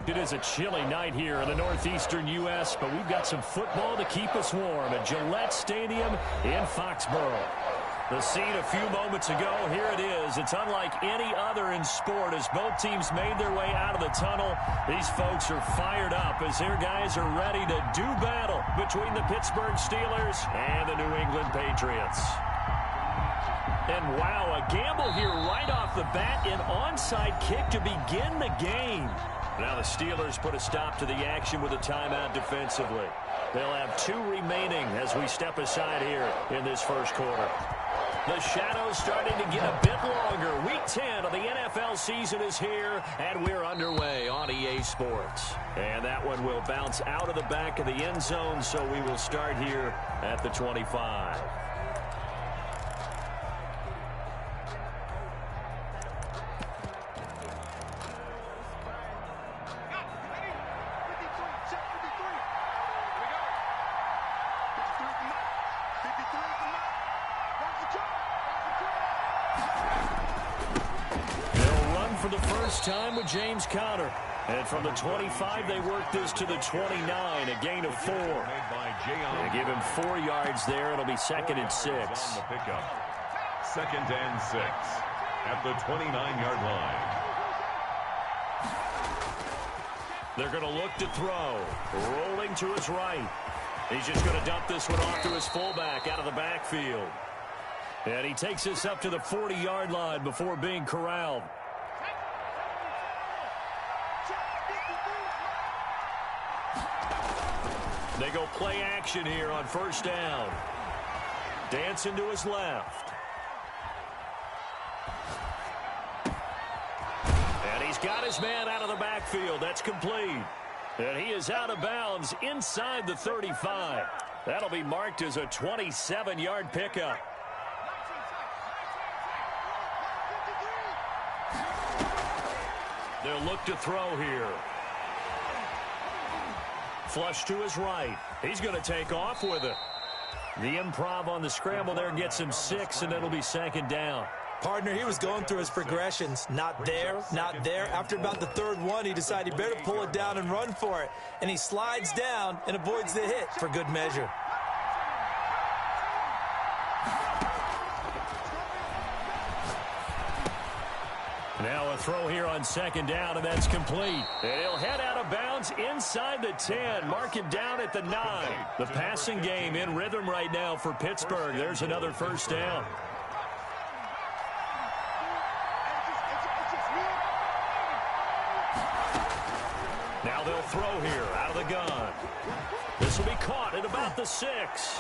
It is a chilly night here in the northeastern U.S., but we've got some football to keep us warm at Gillette Stadium in Foxborough. The scene a few moments ago, here it is. It's unlike any other in sport as both teams made their way out of the tunnel. These folks are fired up as their guys are ready to do battle between the Pittsburgh Steelers and the New England Patriots. And wow, a gamble here right off the bat, an onside kick to begin the game. Now the Steelers put a stop to the action with a timeout defensively. They'll have 2 remaining as we step aside here in this first quarter. The shadows starting to get a bit longer. Week 10 of the NFL season is here, and we're underway on EA Sports. And that one will bounce out of the back of the end zone, so we will start here at the 25. Time with James Conner. And from the 25, they work this to the 29, a gain of 4. They give him 4 yards there. It'll be 2nd and 6. On the pickup. 2nd and 6 at the 29-yard line. They're going to look to throw. Rolling to his right. He's just going to dump this one off to his fullback out of the backfield. And he takes this up to the 40-yard line before being corralled. They go play action here on first down. Dancing to his left. And he's got his man out of the backfield. That's complete. And he is out of bounds inside the 35. That'll be marked as a 27-yard pickup. They'll look to throw here. Flush to his right. He's going to take off with it. The improv on the scramble there gets him 6, and it'll be 2nd down. Partner, he was going through his progressions. Not there, not there. After about the 3rd one, he decided he better pull it down and run for it. And he slides down and avoids the hit for good measure. Now a throw here on 2nd down, and that's complete. And he'll head out of bounds inside the 10. Mark it down at the 9. The passing game in rhythm right now for Pittsburgh. There's another first down. Now they'll throw here out of the gun. This will be caught at about the 6.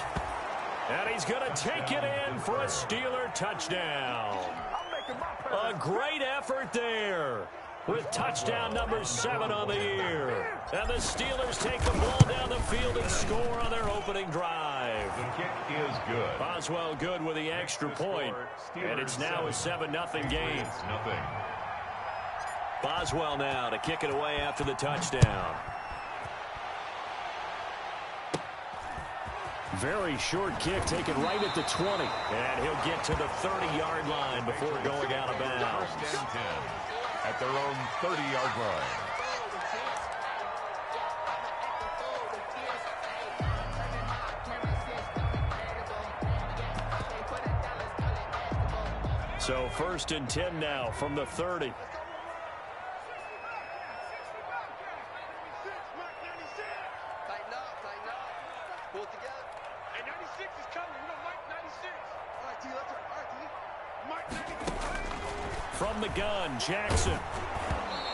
And he's going to take it in for a Steeler touchdown. A great effort there with touchdown number 7 on the year. And the Steelers take the ball down the field and score on their opening drive. The kick is good. Boswell good with the extra point. And it's now a 7-0 game. Boswell now to kick it away after the touchdown. Very short kick taken right at the 20. And he'll get to the 30-yard line before going out of bounds. 1st and 10 at their own 30-yard line. So 1st and 10 now from the 30. From the gun, Jackson.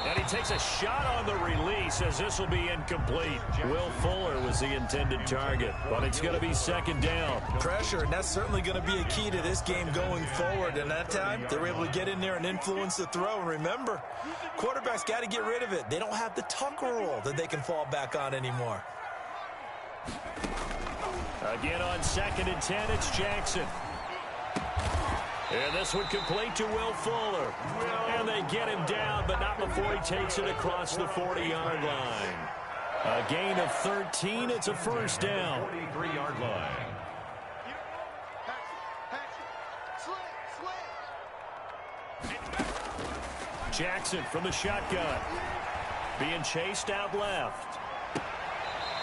And he takes a shot on the release as this will be incomplete. Will Fuller was the intended target, but it's going to be 2nd down. Pressure, and that's certainly going to be a key to this game going forward. And that time, they were able to get in there and influence the throw. And remember, quarterbacks got to get rid of it. They don't have the Tucker rule that they can fall back on anymore. Again on 2nd and 10, it's Jackson. And this one complete to Will Fuller. And they get him down, but not before he takes it across the 40-yard line. A gain of 13. It's a first down. 43-yard line. Jackson from the shotgun. Being chased out left.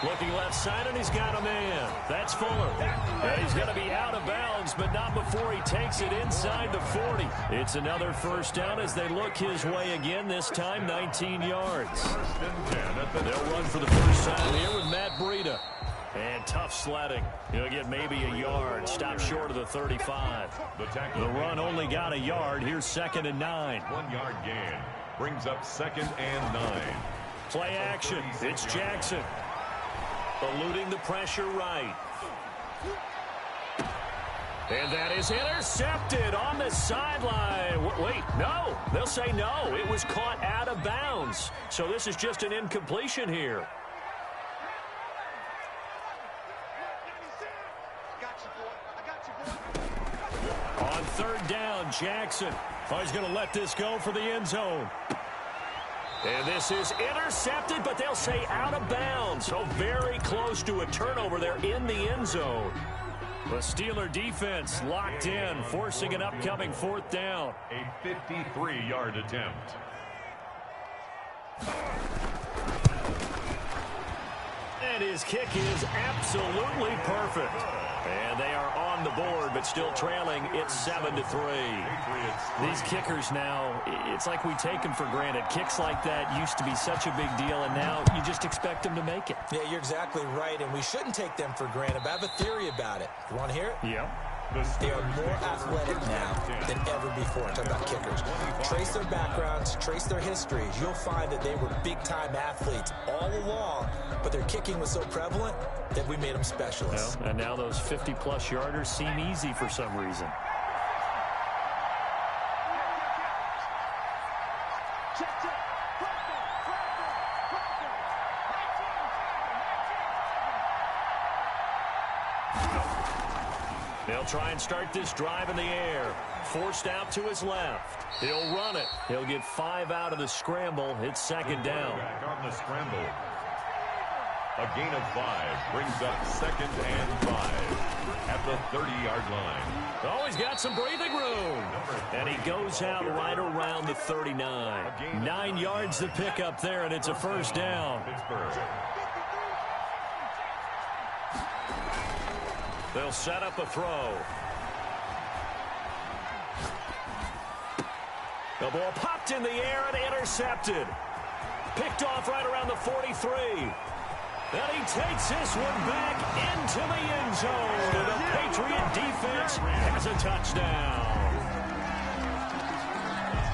Looking left side, and he's got a man. That's Fuller. And he's going to be out of bounds, but not before he takes it inside the 40. It's another first down as they look his way again, this time 19 yards. They'll run for the first time here with Matt Breida. And tough sledding. He'll get maybe a yard. Stop short of the 35. The run only got a yard. Here's 2nd and 9. 1 yard gain. Brings up 2nd and 9. Play action. It's Jackson. Eluding the pressure right. And that is intercepted on the sideline. Wait, no. They'll say no. It was caught out of bounds. So this is just an incompletion here. On 3rd down, Jackson. Oh, he's going to let this go for the end zone. And this is intercepted, but they'll say out of bounds. So very close to a turnover there in the end zone. The Steeler defense locked in, forcing an upcoming 4th down. A 53-yard attempt. And his kick is absolutely perfect. And they are on the board, but still trailing. It's 7-3. These kickers now, it's like we take them for granted. Kicks like that used to be such a big deal, and now you just expect them to make it. Yeah, you're exactly right, and we shouldn't take them for granted. But I have a theory about it. You want to hear it? Yeah. They are more athletic now than ever before. I'm talking about kickers. Trace their backgrounds, trace their histories. You'll find that they were big-time athletes all along, but their kicking was so prevalent that we made them specialists. Well, and now those 50-plus yarders seem easy for some reason. They'll try and start this drive in the air. Forced out to his left. He'll run it. He'll get 5 out of the scramble. It's 2nd down. Back on the scramble. A gain of 5 brings up 2nd and 5 at the 30-yard line. Oh, he's got some breathing room. And he goes out right around the 39. 9 yards to pick up there, and it's a first down. Pittsburgh. They'll set up a throw. The ball popped in the air and intercepted. Picked off right around the 43. And he takes this one back into the end zone. And the Patriot defense has a touchdown.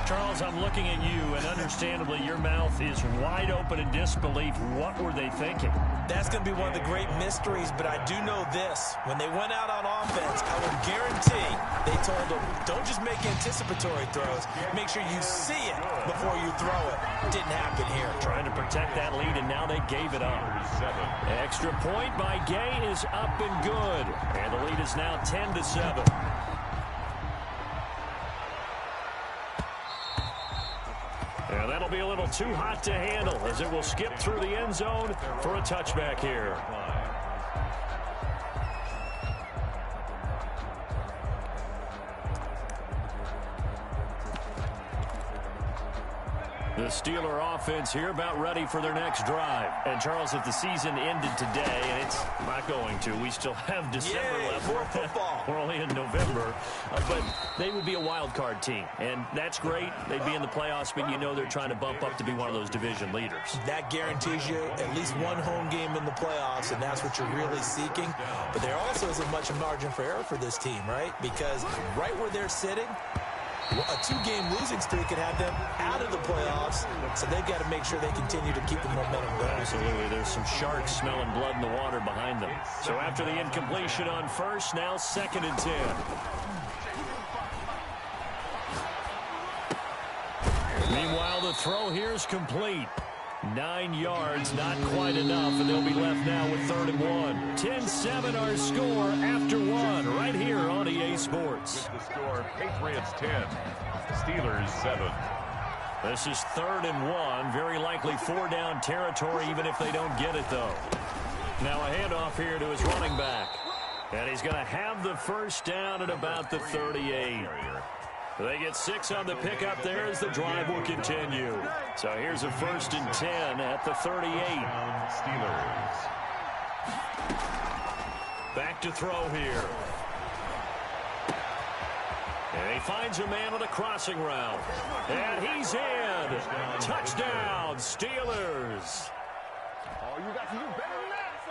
Charles, I'm looking at you, and understandably, your mouth is wide open in disbelief. What were they thinking? That's going to be one of the great mysteries, but I do know this. When they went out on offense, I will guarantee they told them, don't just make anticipatory throws. Make sure you see it before you throw it. Didn't happen here. Trying to protect that lead, and now they gave it up. Extra point by Gay is up and good. And the lead is now 10-7. And that'll be a little too hot to handle as it will skip through the end zone for a touchback here. The Steeler offense here about ready for their next drive. And, Charles, if the season ended today, and it's not going to, we still have December left. More football. We're only in November. But they would be a wild card team. And that's great. They'd be in the playoffs, but you know they're trying to bump up to be one of those division leaders. That guarantees you at least one home game in the playoffs, and that's what you're really seeking. But there also isn't much margin for error for this team, right? Because right where they're sitting, a 2-game losing streak could have them out of the playoffs, so they've got to make sure they continue to keep the momentum going. Absolutely. There's some sharks smelling blood in the water behind them. So after the incompletion on first, now 2nd and 10. Meanwhile, the throw here is complete. 9 yards, not quite enough, and they'll be left now with 3rd and 1. 10-7 our score after 1 right here on EA Sports. With the score, Patriots 10, Steelers 7. This is 3rd and 1, very likely 4-down territory even if they don't get it, though. Now a handoff here to his running back. And he's going to have the first down at about the 38. They get 6 on the pickup there as the drive will continue. So here's a 1st and 10 at the 38. Steelers. Back to throw here. And he finds a man on a crossing route. And he's in. Touchdown, Steelers.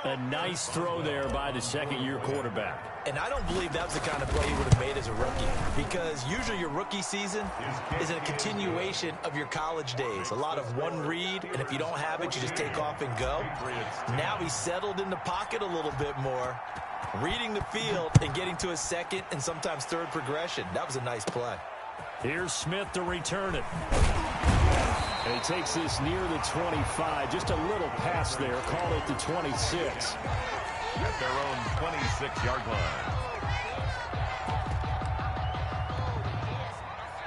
A nice throw there by the second-year quarterback. And I don't believe that was the kind of play he would have made as a rookie, because usually your rookie season is a continuation of your college days. A lot of one read, and if you don't have it, you just take off and go. Now he's settled in the pocket a little bit more, reading the field and getting to his second and sometimes third progression. That was a nice play. Here's Smith to return it. And he takes this near the 25. Just a little pass there. Call it the 26. At their own 26-yard line.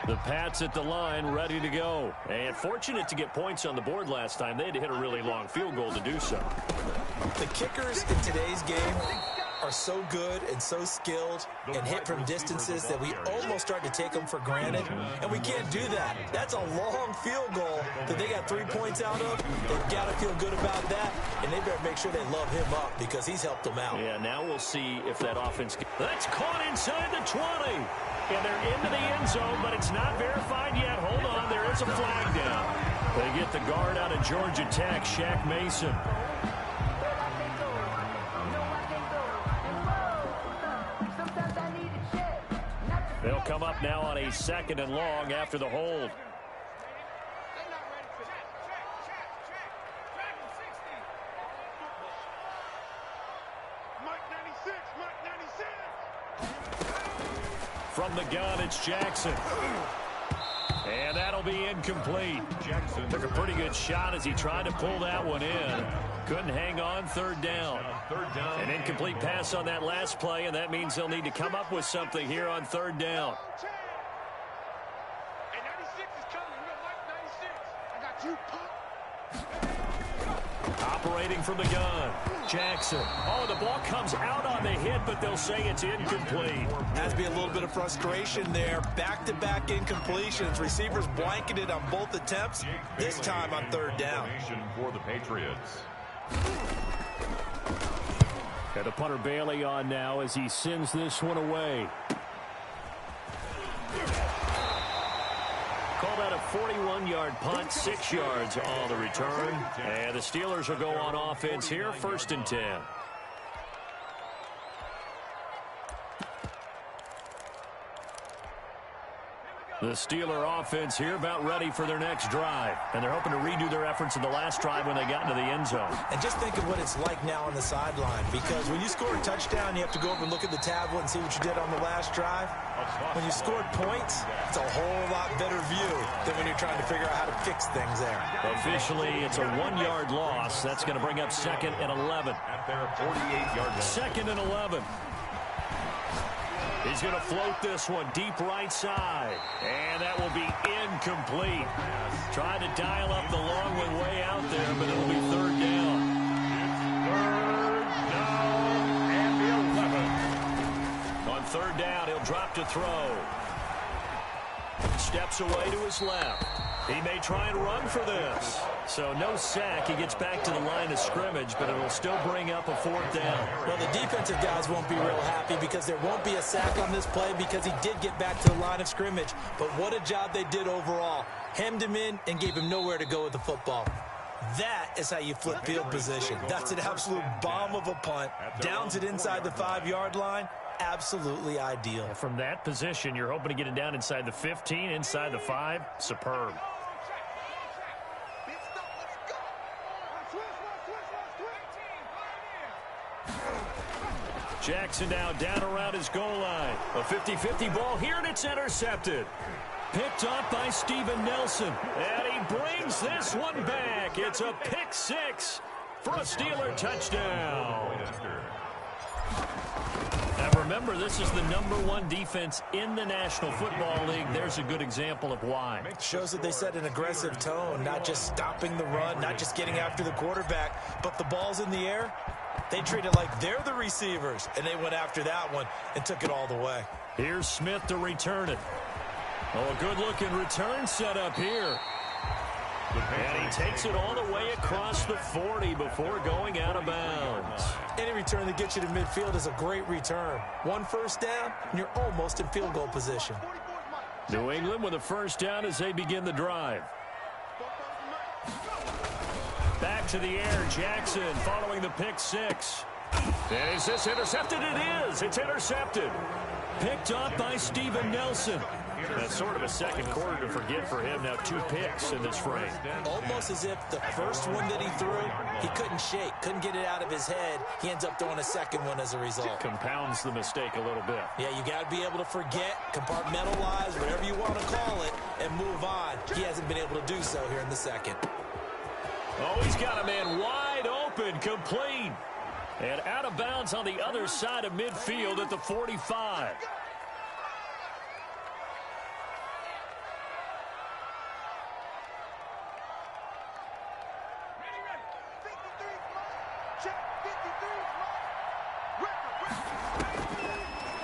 The Pats at the line, ready to go. And fortunate to get points on the board last time. They had to hit a really long field goal to do so. The kickers in today's game are so good and so skilled and hit from distances that we almost start to take them for granted, and we can't do that. That's a long field goal that they got 3 points out of. They've got to feel good about that, and they better make sure they love him up because he's helped them out. Yeah, now we'll see if that offense... That's caught inside the 20. And they're into the end zone, but it's not verified yet. Hold on, there is a flag down. They get the guard out of Georgia Tech, Shaq Mason. They'll come up now on a 2nd and long after the hold. From the gun, it's Jackson. And that'll be incomplete. Jackson took a pretty good shot as he tried to pull that one in. Couldn't hang on. 3rd down. An incomplete pass on that last play, and that means they'll need to come up with something here on 3rd down. Operating from the gun, Jackson. Oh, the ball comes out on the hit, but they'll say it's incomplete. Has to be a little bit of frustration there. Back-to-back incompletions. Receivers blanketed on both attempts, this time on 3rd down. For the Patriots. Got the punter Bailey on now as he sends this one away. Called out a 41-yard punt, 6 yards on the return. And the Steelers will go on offense here, 1st and 10. The Steeler offense here about ready for their next drive. And they're hoping to redo their efforts in the last drive when they got into the end zone. And just think of what it's like now on the sideline, because when you score a touchdown, you have to go over and look at the tablet and see what you did on the last drive. When you scored points, it's a whole lot better view than when you're trying to figure out how to fix things there. Officially, it's a 1-yard loss. That's going to bring up 2nd and 11. At their 48-yard line. 2nd and 11. He's going to float this one deep right side. And that will be incomplete. Trying to dial up the long one way out there, but it'll be 3rd down. 3rd down and the 11. On 3rd down, he'll drop to throw. Steps away to his left. He may try and run for this. So no sack. He gets back to the line of scrimmage, but it'll still bring up a 4th down. Well, the defensive guys won't be real happy because there won't be a sack on this play because he did get back to the line of scrimmage. But what a job they did overall. Hemmed him in and gave him nowhere to go with the football. That is how you flip field position. That's an absolute bomb of a punt. Downs it inside the 5-yard line. Absolutely ideal. From that position, you're hoping to get it down inside the 15, inside the 5. Superb. Jackson now down around his goal line. A 50-50 ball here, and it's intercepted. Picked up by Steven Nelson. And he brings this one back. It's a pick 6 for a Steeler touchdown. Now remember, this is the #1 defense in the National Football League. There's a good example of why. Shows that they set an aggressive tone, not just stopping the run, not just getting after the quarterback, but the ball's in the air. They treat it like they're the receivers, and they went after that one and took it all the way. Here's Smith to return it. Oh, a good-looking return set up here. And he takes it all the way across the 40 before going out of bounds. Any return that gets you to midfield is a great return. One first down, and you're almost in field goal position. New England with a first down as they begin the drive. Back to the air, Jackson following the pick six. And is this intercepted? It is. It's intercepted. Picked up by Steven Nelson. That's sort of a second quarter to forget for him. Now 2 picks in this frame. Almost as if the first one that he threw, he couldn't shake, couldn't get it out of his head. He ends up throwing a second one as a result. Compounds the mistake a little bit. Yeah, you got to be able to forget, compartmentalize, whatever you want to call it, and move on. He hasn't been able to do so here in the second. Oh, he's got a man wide open, complete. And out of bounds on the other side of midfield at the 45.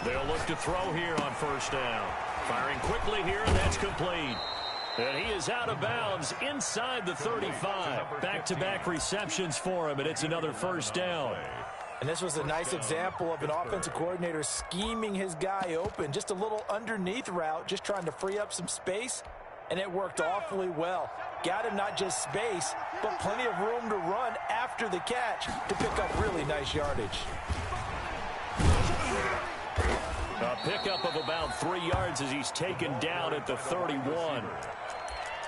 They'll look to throw here on first down. Firing quickly here, and that's complete. And he is out of bounds inside the 35. Back-to-back receptions for him, and it's another first down. And this was a nice example of an offensive coordinator scheming his guy open. Just a little underneath route, just trying to free up some space, and it worked awfully well. Got him not just space, but plenty of room to run after the catch to pick up really nice yardage. A pickup of about 3 yards as he's taken down at the 31.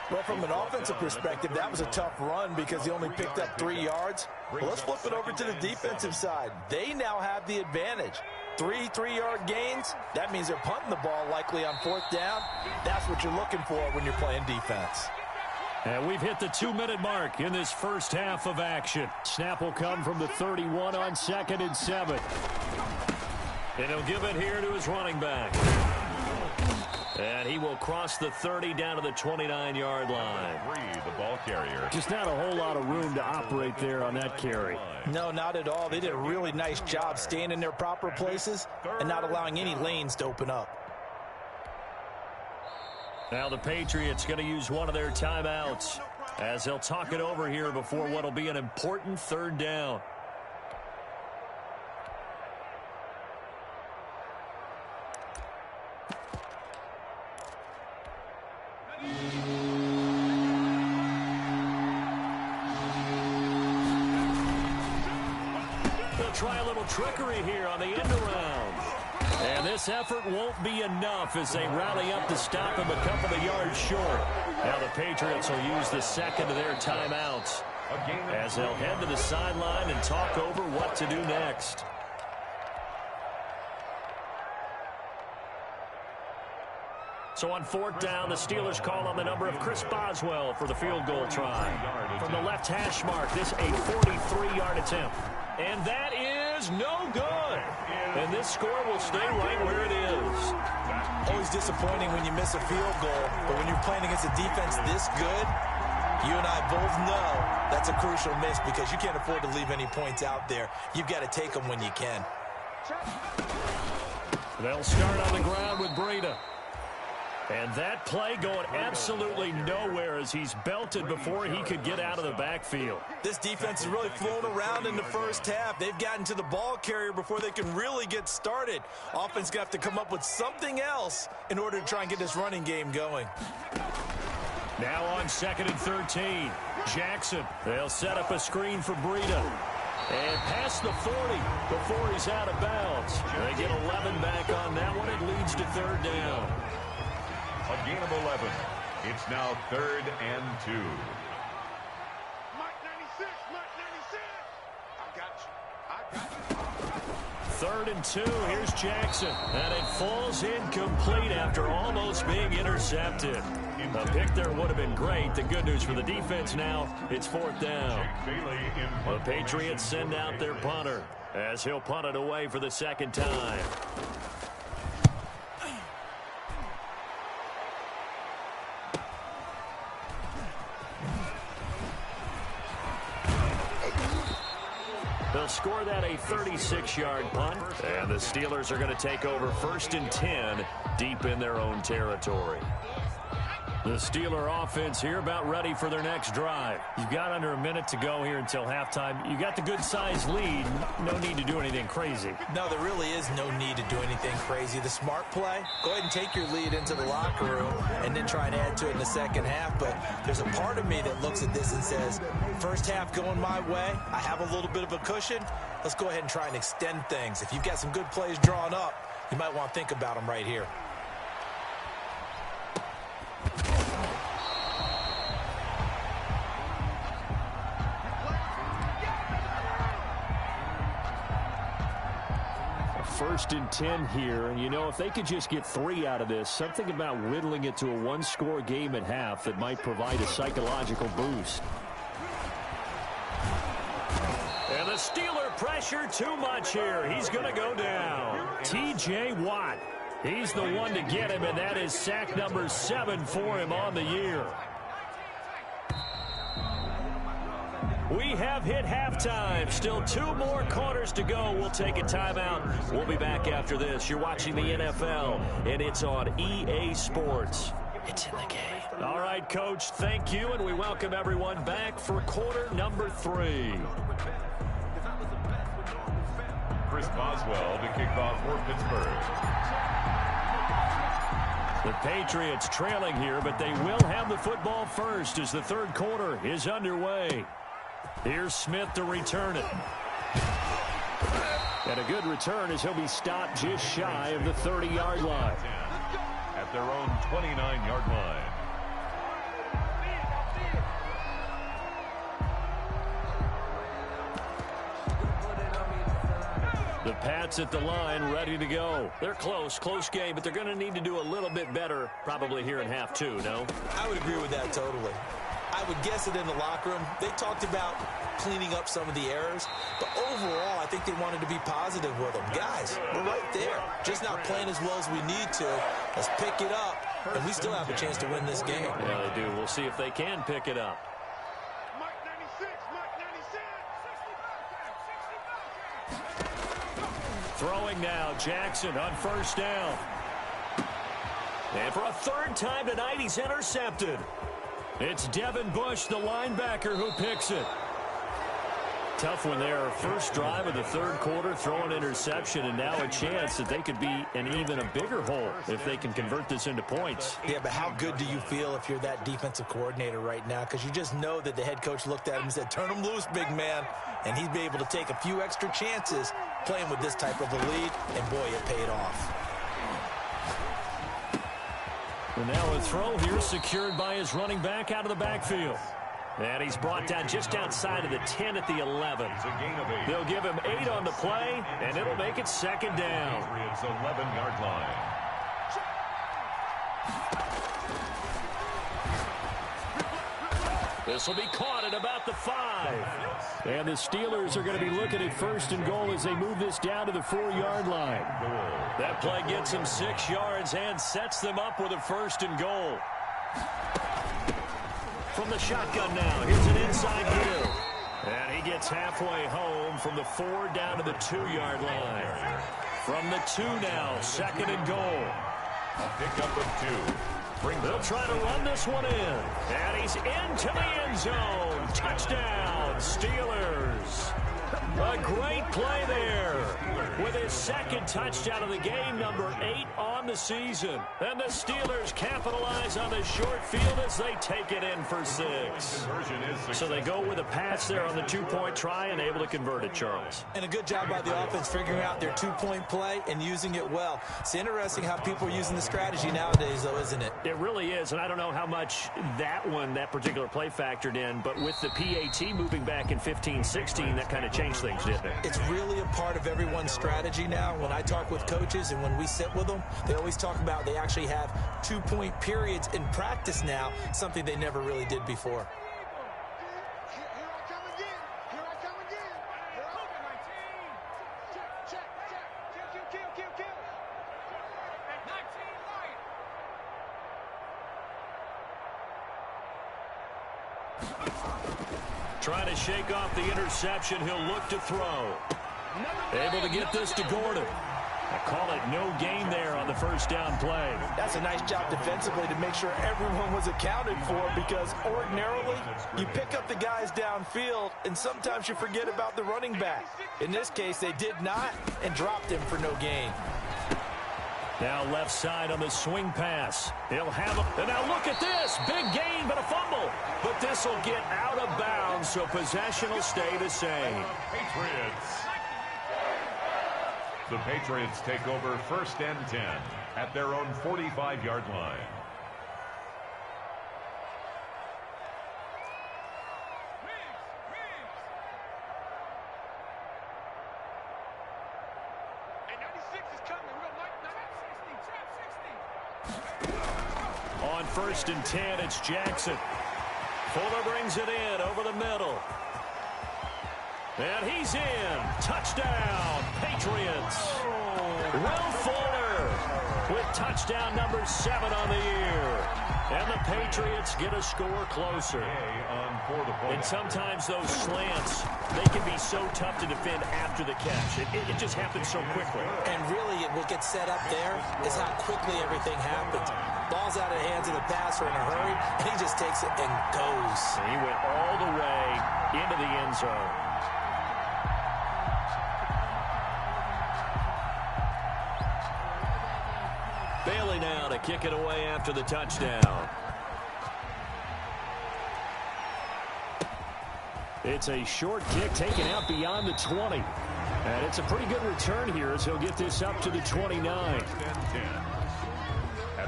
Well, from an offensive perspective, that was a tough run because he only picked up 3 yards. Well, let's flip it over to the defensive side. They now have the advantage. 3 3-yard gains, that means they're punting the ball likely on fourth down. That's what you're looking for when you're playing defense. And we've hit the 2-minute mark in this first half of action. Snap will come from the 31 on 2nd and 7. And he'll give it here to his running back. And he will cross the 30 down to the 29-yard line. The ball carrier. Just not a whole lot of room to operate there on that carry. No, not at all. They did a really nice job staying in their proper places and not allowing any lanes to open up. Now the Patriots going to use one of their timeouts as they'll talk it over here before what will be an important third down. They'll try a little trickery here on the end around. And this effort won't be enough as they rally up to stop him a couple of yards short. Now the Patriots will use the second of their timeouts as they'll head to the sideline and talk over what to do next. So on fourth down, the Steelers call on the number of Chris Boswell for the field goal try. From the left hash mark, this a 43-yard attempt. And that is no good. And this score will stay right where it is. Always disappointing when you miss a field goal, but when you're playing against a defense this good, you and I both know that's a crucial miss because you can't afford to leave any points out there. You've got to take them when you can. They'll start on the ground with Breida. And that play going absolutely nowhere as he's belted before he could get out of the backfield. This defense has really flown around in the first half. They've gotten to the ball carrier before they can really get started. Offense going to have to come up with something else in order to try and get this running game going. Now on 2nd and 13, Jackson. They'll set up a screen for Breida. And past the 40 before he's out of bounds. They get 11 back on that one. It leads to third down. A gain of 11. It's now 3rd and 2. Mike 96, Mike 96. I got you. 3rd and 2. Here's Jackson. And it falls incomplete after almost being intercepted. A pick there would have been great. The good news for the defense now, it's 4th down. The Patriots send out their punter as he'll punt it away for the second time. They'll They'll score that a 36-yard punt, and the Steelers are going to take over 1st and 10 deep in their own territory. The Steeler offense here about ready for their next drive. You've got under a minute to go here until halftime. You got the good-sized lead. No need to do anything crazy. No, there really is no need to do anything crazy. The smart play, go ahead and take your lead into the locker room and then try and add to it in the second half. But there's a part of me that looks at this and says, first half going my way, I have a little bit of a cushion. Let's go ahead and try and extend things. If you've got some good plays drawn up, you might want to think about them right here. First and 10 here, and you know, if they could just get 3 out of this, something about whittling it to a one-score game at half that might provide a psychological boost. And the Steeler pressure too much here. He's going to go down. T.J. Watt. He's the one to get him, and that is sack number 7 for him on the year. We have hit halftime. Still 2 more quarters to go. We'll take a timeout. We'll be back after this. You're watching the NFL, and it's on EA Sports. It's in the game. All right, Coach, thank you, and we welcome everyone back for quarter number 3. Chris Boswell to kick off for Pittsburgh. The Patriots trailing here, but they will have the football first as the third quarter is underway. Here's Smith to return it. And a good return as he'll be stopped just shy of the 30-yard line. At their own 29-yard line. The Pats at the line, ready to go. They're close game, but they're going to need to do a little bit better probably here in half 2, no? I would agree with that totally. I would guess it in the locker room. They talked about cleaning up some of the errors, but overall, I think they wanted to be positive with them. Guys, we're right there. Just not playing as well as we need to. Let's pick it up, and we still have a chance to win this game. Yeah, they do. We'll see if they can pick it up. Mike 96, Mike 96. Throwing now, Jackson on first down. And for a third time tonight, he's intercepted. It's Devin Bush, the linebacker, who picks it. Tough one there. First drive of the third quarter, throwing interception, and now a chance that they could be in even a bigger hole if they can convert this into points. Yeah, but how good do you feel if you're that defensive coordinator right now? Because you just know that the head coach looked at him and said, turn him loose, big man. And he'd be able to take a few extra chances playing with this type of a lead, and boy, it paid off. And now a throw here secured by his running back out of the backfield. And he's brought down just outside of the 10 at the 11. It's a gain of 8. They'll give him 8 on the play, and it'll make it second down. Patriots 11-yard line. This will be caught at about the 5. And the Steelers are going to be looking at first and goal as they move this down to the 4-yard line. That play gets them 6 yards and sets them up with a first and goal. From the shotgun now, here's an inside view. And he gets halfway home from the 4 down to the 2-yard line. From the 2 now, second and goal. A pickup of 2. They'll try to run this one in. And he's into the end zone. Touchdown, Steelers. A great play there with his second touchdown of the game, number 8 on the season. And the Steelers capitalize on the short field as they take it in for 6. So they go with a pass there on the 2-point try and able to convert it, Charles. And a good job by the offense figuring out their 2-point play and using it well. It's interesting how people are using the strategy nowadays, though, isn't it? It really is, and I don't know how much that particular play factored in, but with the PAT moving back in 15-16, that kind of changed things, didn't it? It's really a part of everyone's strategy now. When I talk with coaches and when we sit with them, they always talk about they actually have 2-point periods in practice now, something they never really did before. Trying to shake off the interception. He'll look to throw. Able to get this to Gordon. I call it no gain there on the first down play. That's a nice job defensively to make sure everyone was accounted for, because ordinarily you pick up the guys downfield and sometimes you forget about the running back. In this case, they did not and dropped him for no gain. Now left side on the swing pass. He'll have it. And now look at this. Big gain, but a fumble. But this will get out of bounds, so possession will stay the same. Patriots. The Patriots take over 1st and 10 at their own 45-yard line. On 1st and 10, it's Jackson. Fuller brings it in over the middle. And he's in. Touchdown, Patriots. Will Fuller with touchdown number 7 on the year. And the Patriots get a score closer. And sometimes those slants, they can be so tough to defend after the catch. It just happens so quickly. And really, what gets set up there is how quickly everything happens. Ball's out of the hands of the passer in a hurry, and he just takes it and goes. And he went all the way into the end zone. Bailey now to kick it away after the touchdown. It's a short kick taken out beyond the 20. And it's a pretty good return here as he'll get this up to the 29.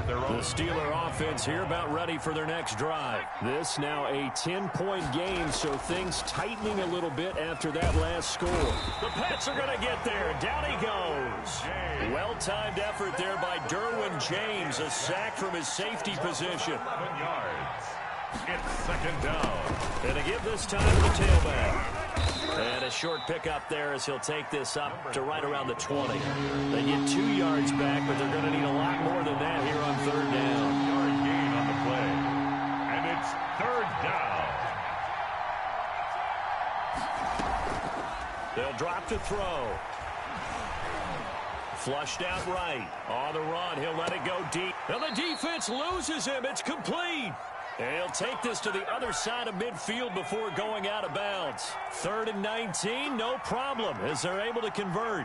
The Steeler offense here about ready for their next drive. This now a 10-point game, so things tightening a little bit after that last score. The Pats are going to get there. Down he goes. Well-timed effort there by Derwin James. A sack from his safety position. 7 yards. It's 2nd down. And to give this time to the tailback. And a short pickup there as he'll take this up to right around the 20. They get 2 yards back, but they're going to need a lot more than that here on 3rd down. 1-yard gain on the play. And it's 3rd down. They'll drop to throw. Flushed out right. On the run, he'll let it go deep. And the defense loses him. It's complete. And he'll take this to the other side of midfield before going out of bounds. 3rd and 19, no problem, as they're able to convert.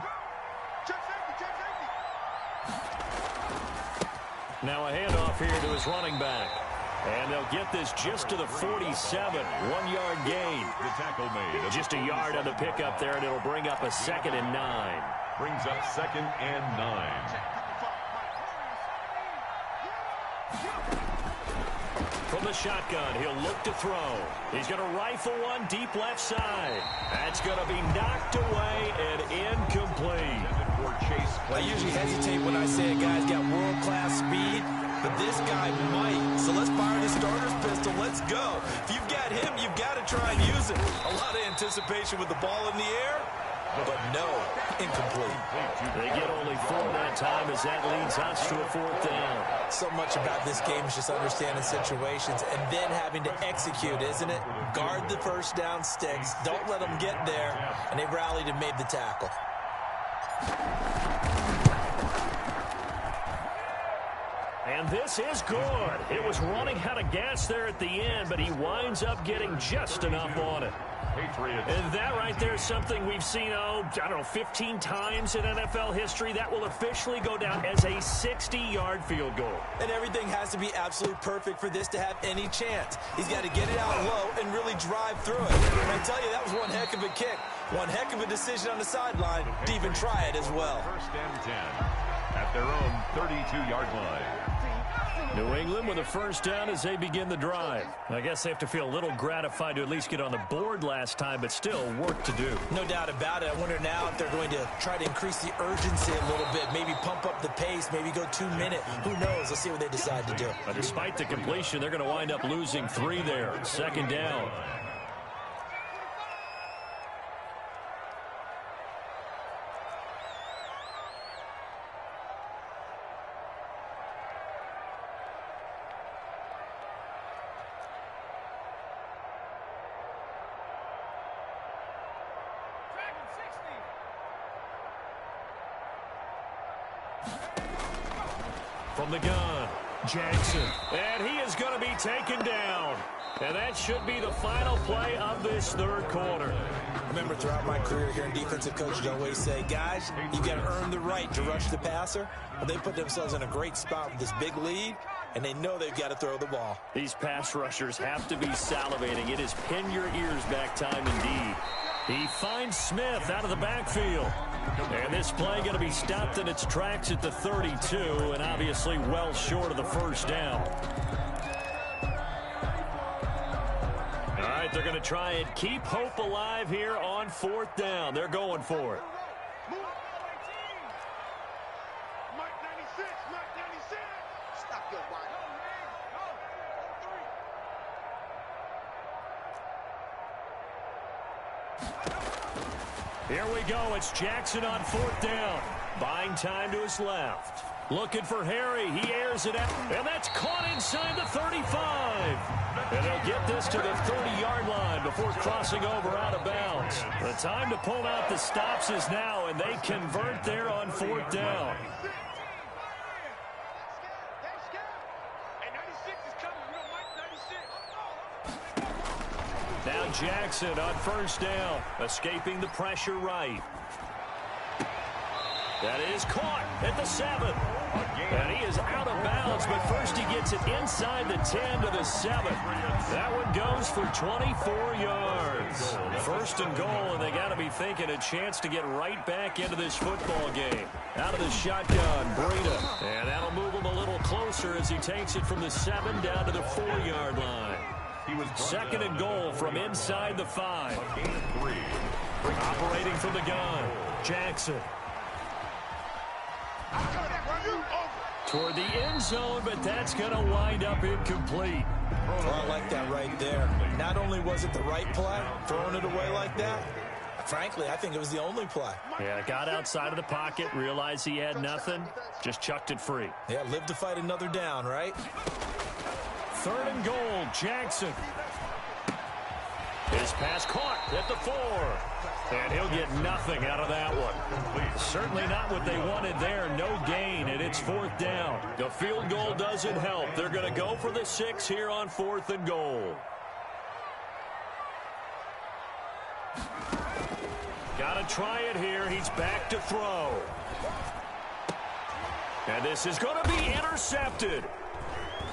Now a handoff here to his running back. And they'll get this just to the 47. 1-yard gain. The tackle made. Just a yard on the pickup there, and it'll bring up a 2nd and 9. Brings up 2nd and 9. From the shotgun, he'll look to throw. He's going to rifle one deep left side. That's going to be knocked away and incomplete. I usually hesitate when I say a guy's got world-class speed, but this guy might. So let's fire the starter's pistol. Let's go. If you've got him, you've got to try and use it. A lot of anticipation with the ball in the air, but no, incomplete. They get only 4 that time as that leads us to a 4th down. So much about this game is just understanding situations and then having to execute, isn't it? Guard the first down sticks. Don't let them get there. And they rallied and made the tackle. And this is good. It was running out of gas there at the end, but he winds up getting just enough on it. Patriots. And that right there is something we've seen, I don't know, 15 times in NFL history. That will officially go down as a 60-yard field goal. And everything has to be absolute perfect for this to have any chance. He's got to get it out low and really drive through it. And I tell you, that was one heck of a kick. One heck of a decision on the sideline to even try it as well. 1st and 10 at their own 32-yard line. New England with a first down as they begin the drive. I guess they have to feel a little gratified to at least get on the board last time, but still work to do. No doubt about it. I wonder now if they're going to try to increase the urgency a little bit, maybe pump up the pace, maybe go 2-minute. Who knows? Let's see what they decide to do. But despite the completion, they're going to wind up losing 3 there. 2nd down. From the gun, Jackson. And he is going to be taken down. And that should be the final play of this third quarter. Remember, throughout my career here in defensive coaching, I always say, guys, you got to earn the right to rush the passer. But they put themselves in a great spot with this big lead, and they know they've got to throw the ball. These pass rushers have to be salivating. It is pin your ears back time indeed. He finds Smith out of the backfield. And this play going to be stopped in its tracks at the 32, and obviously well short of the first down. All right, they're going to try and keep hope alive here on fourth down. They're going for it. Mike 96, Mike 96. Stop your body. Here we go. It's Jackson on fourth down. Buying time to his left. Looking for Harry. He airs it out. And that's caught inside the 35. And he'll get this to the 30-yard line before crossing over out of bounds. The time to pull out the stops is now, and they convert there on fourth down. Now Jackson on first down, escaping the pressure right. That is caught at the 7. And he is out of bounds, but first he gets it inside the 10 to the 7. That one goes for 24 yards. First and goal, and they got to be thinking a chance to get right back into this football game. Out of the shotgun, Breida. And that'll move him a little closer as he takes it from the 7 down to the 4-yard line. Second and goal from inside the 5. Operating from the gun, Jackson. Toward the end zone, but that's going to wind up incomplete. Well, I like that right there. Not only was it the right play, throwing it away like that, frankly, I think it was the only play. Yeah, got outside of the pocket, realized he had nothing, just chucked it free. Yeah, live to fight another down, right? Third and goal, Jackson. His pass caught at the 4. And he'll get nothing out of that one. Certainly not what they wanted there. No gain, and it's fourth down. The field goal doesn't help. They're going to go for the 6 here on fourth and goal. Got to try it here. He's back to throw. And this is going to be intercepted.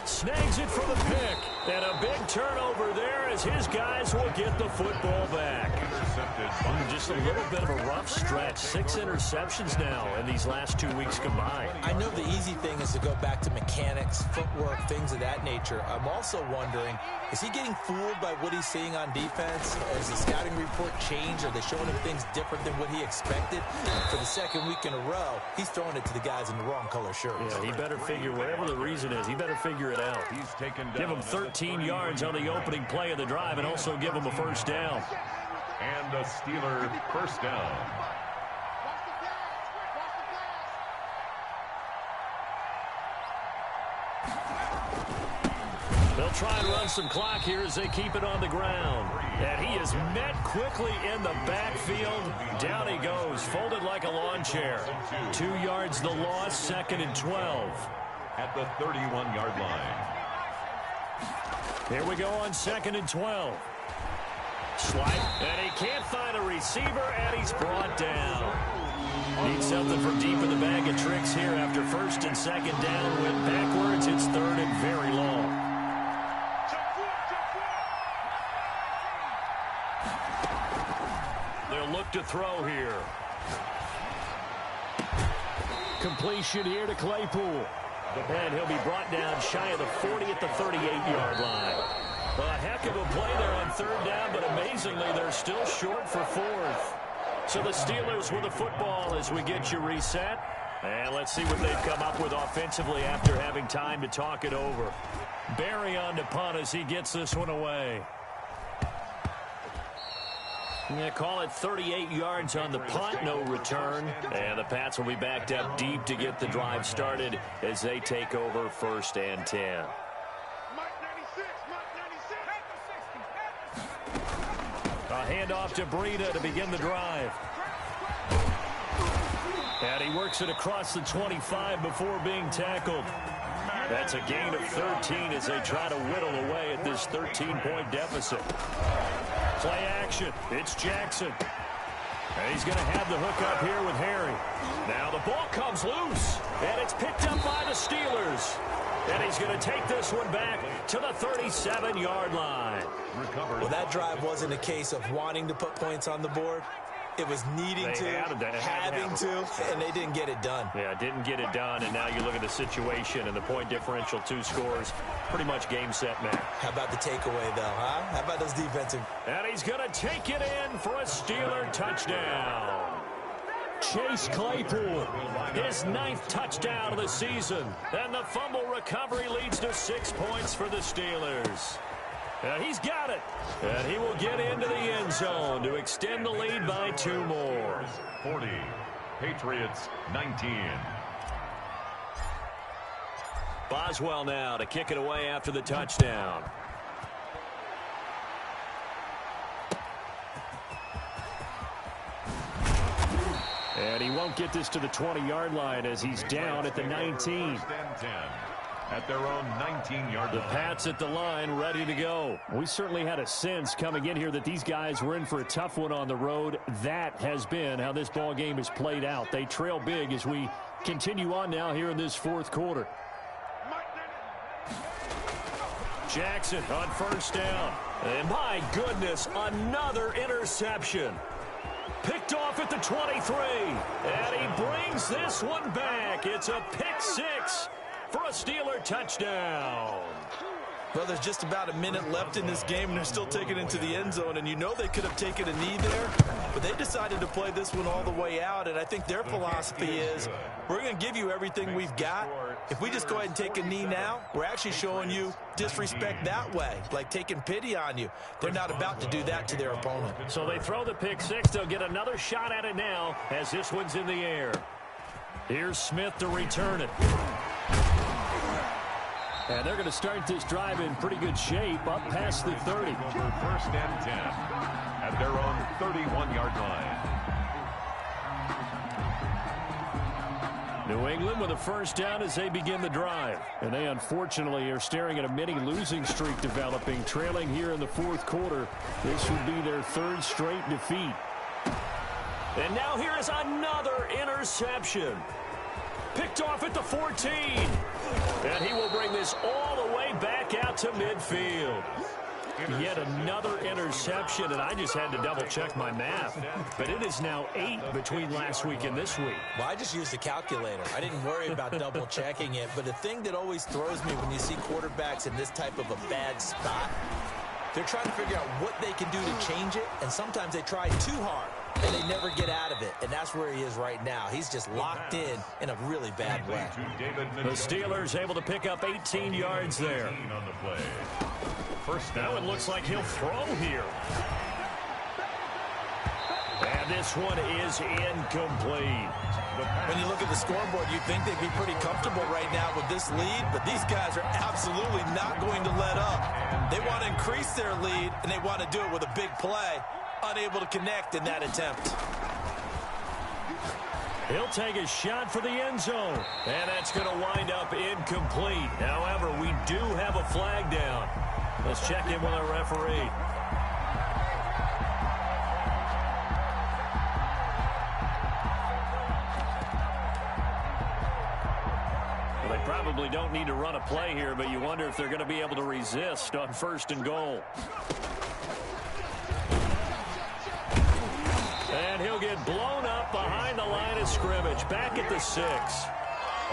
Snags it for the pick. And a big turnover there as his guys will get the football back. Just a little bit of a rough stretch. 6 interceptions now in these last 2 weeks combined. I know the easy thing is to go back to mechanics, footwork, things of that nature. I'm also wondering, is he getting fooled by what he's seeing on defense? Has the scouting report changed? Are they showing him things different than what he expected? For the second week in a row, he's throwing it to the guys in the wrong color shirts. Yeah, he better figure, whatever the reason is, he better figure it out. He's taken down. Give him 13 yards on the opening play of the drive and also give him a first down. And a Steeler first down. They'll try and run some clock here as they keep it on the ground. And he is met quickly in the backfield. Down he goes, folded like a lawn chair. 2 yards the loss, second and 12. At the 31-yard line. Here we go on second and 12. Swipe, and he can't find a receiver, and he's brought down. Needs something from deep in the bag of tricks here after first and second down. Went backwards, it's third and very long. They'll look to throw here. Completion here to Claypool. And he'll be brought down shy of the 40 at the 38-yard line. A heck of a play there on third down, but amazingly, they're still short for fourth. So the Steelers with the football as we get you reset. And let's see what they've come up with offensively after having time to talk it over. Barry on to punt as he gets this one away. Yeah, call it 38 yards on the punt, no return. And the Pats will be backed up deep to get the drive started as they take over first and 10. A handoff to Breida to begin the drive. And he works it across the 25 before being tackled. That's a gain of 13 as they try to whittle away at this 13-point deficit. Play action. It's Jackson. And he's going to have the hook up here with Harry. Now the ball comes loose, and it's picked up by the Steelers. And he's going to take this one back to the 37-yard line. Well, that drive wasn't a case of wanting to put points on the board. It was needing to, having to, and they didn't get it done. Yeah, didn't get it done, and now you look at the situation and the point differential, 2 scores, pretty much game, set, match. How about the takeaway, though, huh? How about those defensive? And he's going to take it in for a Steeler touchdown. Chase Claypool, his 9th touchdown of the season. And the fumble recovery leads to 6 points for the Steelers. He's got it. And he will get into the end zone to extend the lead by 2 more. 40, Patriots 19. Boswell now to kick it away after the touchdown. And he won't get this to the 20-yard line as he's down at the 19. At their own 19-yard line. The Pats at the line, ready to go. We certainly had a sense coming in here that these guys were in for a tough one on the road. That has been how this ball game has played out. They trail big as we continue on now here in this 4th quarter. Jackson on 1st down. And my goodness, another interception. Picked off at the 23. And he brings this one back. It's a pick 6. For a Steeler touchdown. Well, there's just about a minute left in this game, and they're still taking it into the end zone. And you know they could have taken a knee there, but they decided to play this one all the way out. And I think their philosophy is, we're going to give you everything we've got. If we just go ahead and take a knee now, we're actually showing you disrespect that way, like taking pity on you. They're not about to do that to their opponent. So they throw the pick 6. They'll get another shot at it now as this one's in the air. Here's Smith to return it. And they're going to start this drive in pretty good shape up past the 30. 1st and 10 at their own 31-yard line. New England with a 1st down as they begin the drive. And they unfortunately are staring at a mini losing streak developing, trailing here in the 4th quarter. This would be their 3rd straight defeat. And now here is another interception. Picked off at the 14. And he will bring this all the way back out to midfield. Yet another interception, and I just had to double-check my math. But it is now 8 between last week and this week. Well, I just used a calculator. I didn't worry about double-checking it. But the thing that always throws me when you see quarterbacks in this type of a bad spot, they're trying to figure out what they can do to change it, and sometimes they try too hard, and they never get out of it. And that's where he is right now. He's just locked in a really bad way. The Steelers able to pick up 18 yards there. First now it looks like he'll throw here. And this one is incomplete. When you look at the scoreboard, you'd think they'd be pretty comfortable right now with this lead, but these guys are absolutely not going to let up. They want to increase their lead, and they want to do it with a big play. Unable to connect in that attempt. He'll take a shot for the end zone, and that's going to wind up incomplete. However, we do have a flag down. Let's check in with our referee. Well, they probably don't need to run a play here, but you wonder if they're going to be able to resist on 1st and goal. And he'll get blown up behind the line of scrimmage, back at the 6.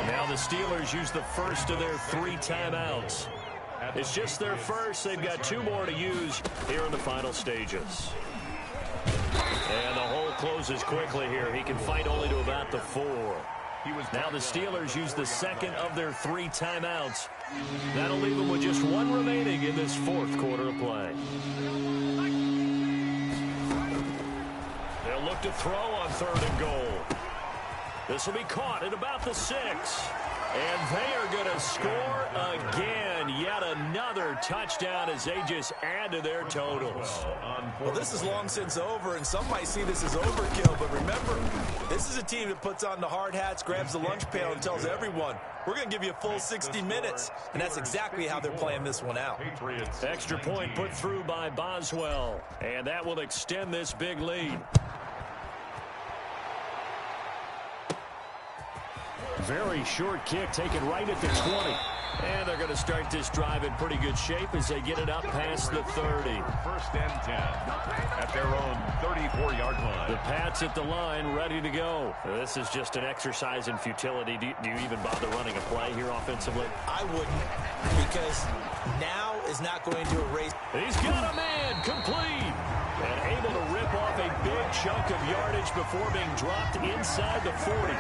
Now the Steelers use the first of their 3 timeouts. It's just their first. They've got 2 more to use here in the final stages. And the hole closes quickly here. He can fight only to about the 4. Now the Steelers use the second of their 3 timeouts. That'll leave them with just 1 remaining in this 4th quarter of play. They'll look to throw on 3rd and goal. This will be caught at about the 6. And they are going to score again. Yet another touchdown as they just add to their totals. Well, this is long since over, and some might see this as overkill. But remember, this is a team that puts on the hard hats, grabs the lunch pail, and tells everyone, we're going to give you a full 60 minutes. And that's exactly how they're playing this one out. Extra point put through by Boswell. And that will extend this big lead. Very short kick taken right at the 20. And they're going to start this drive in pretty good shape as they get it up past the 30. First and 10 at their own 34-yard line. The Pats at the line, ready to go. This is just an exercise in futility. Do you even bother running a play here offensively? I wouldn't, because now is not going to erase. He's got a man, complete. And able to rip off a big chunk of yardage before being dropped inside the 40.